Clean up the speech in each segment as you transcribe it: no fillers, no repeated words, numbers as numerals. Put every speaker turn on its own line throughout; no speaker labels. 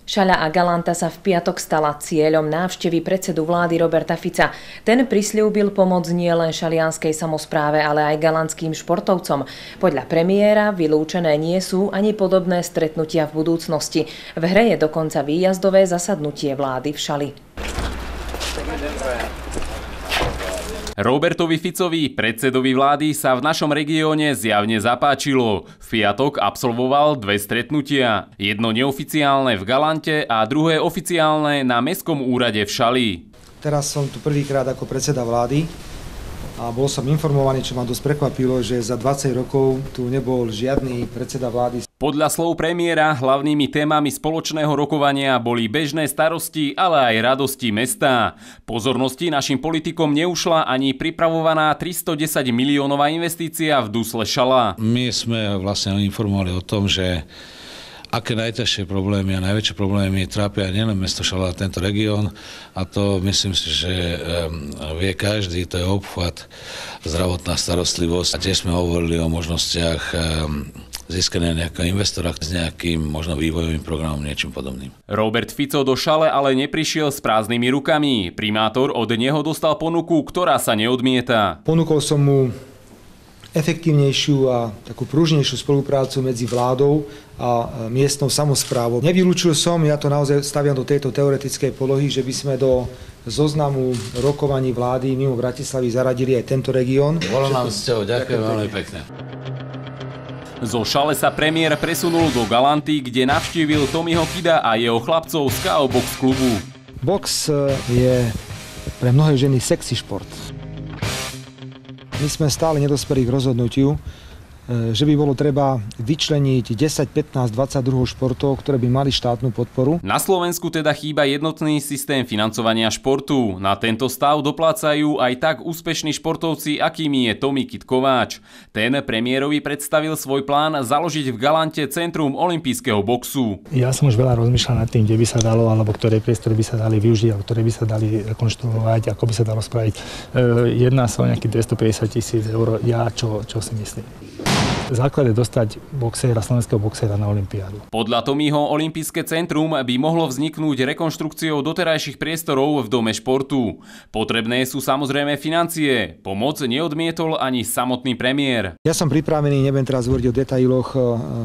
Šaľa a Galanta sa v piatok stala cieľom návštevy predsedu vlády Roberta Fica. Ten prisľúbil pomoc nielen šalianskej samospráve, ale aj galantským športovcom. Podľa premiéra vylúčené nie sú ani podobné stretnutia v budúcnosti. V hre je dokonca výjazdové zasadnutie vlády v Šali.
Robertovi Ficovi, predsedovi vlády, sa v našom regióne zjavne zapáčilo. V piatok absolvoval 2 stretnutia. Jedno neoficiálne v Galante a druhé oficiálne na Mestskom úrade v Šali.
Teraz som tu prvýkrát ako predseda vlády a bol som informovaný, čo ma dosť prekvapilo, že za 20 rokov tu nebol žiadny predseda vlády.
Podľa slov premiéra hlavnými témami spoločného rokovania boli bežné starosti, ale aj radosti mesta. Pozornosti našim politikom neušla ani pripravovaná 310 miliónová investícia v Dusle Šala.
My sme vlastne informovali o tom, že aké najťažšie problémy a najväčšie problémy trápia nielen mesto Šala, a tento región. A to myslím si, že vie každý, to je obchvat, zdravotná starostlivosť. A tiež sme hovorili o možnostiach získania nejakého investora s nejakým možno vývojovým programom, niečím podobným.
Robert Fico do Šale ale neprišiel s prázdnymi rukami. Primátor od neho dostal ponuku, ktorá sa neodmieta.
Ponúkol som mu efektívnejšiu a takú pružnejšiu spoluprácu medzi vládou a miestnou samosprávou. Nevylúčil som, ja to naozaj staviam do tejto teoretickej polohy, že by sme do zoznamu rokovaní vlády mimo Bratislavy zaradili aj tento región.
Bolo nám s tebou, ďakujem veľmi pekne.
Zo
Šale sa premiér presunul do Galanty, kde navštívil Tomiho Kida a jeho chlapcov z KO Box klubu.
Box je pre mnohé ženy sexy šport. My sme stále nedospeli k rozhodnutiu, že by bolo treba vyčleniť 10, 15, 22 športov, ktoré by mali štátnu podporu.
Na Slovensku teda chýba jednotný systém financovania športu. Na tento stav doplácajú aj tak úspešní športovci, akými je Tomi Kid Kováč. Ten premiérovi predstavil svoj plán založiť v Galante centrum olympijského boxu.
Ja som už veľa rozmýšľal nad tým, kde by sa dalo, alebo ktoré priestory by sa dali využiť, alebo ktoré by sa dali rekonštruovať, ako by sa dalo spraviť. Jedná sa o nejakých 250 000 eur. Ja čo si myslím? Základ je dostať boxéra, slovenského boxéra na olympiádu.
Podľa Tomiho olympijské centrum by mohlo vzniknúť rekonštrukciou doterajších priestorov v Dome športu. Potrebné sú samozrejme financie. Pomoc neodmietol ani samotný premiér.
Ja som pripravený, nebudem teraz hovoriť o detailoch,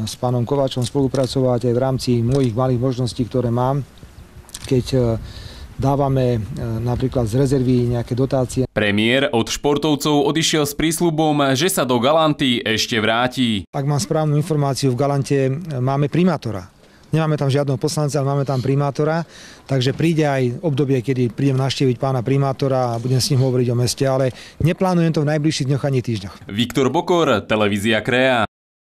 s pánom Kováčom spolupracovať aj v rámci mojich malých možností, ktoré mám, keď dávame napríklad z rezervy nejaké dotácie.
Premiér od športovcov odišiel s prísľubom, že sa do Galanty ešte vráti.
Ak mám správnu informáciu, v Galante máme primátora. Nemáme tam žiadneho poslanca, ale máme tam primátora, takže príde aj obdobie, kedy prídem navštíviť pána primátora a budem s ním hovoriť o meste, ale neplánujem to v najbližších dňoch ani týždňoch.
Viktor Bokor, televízia Krea.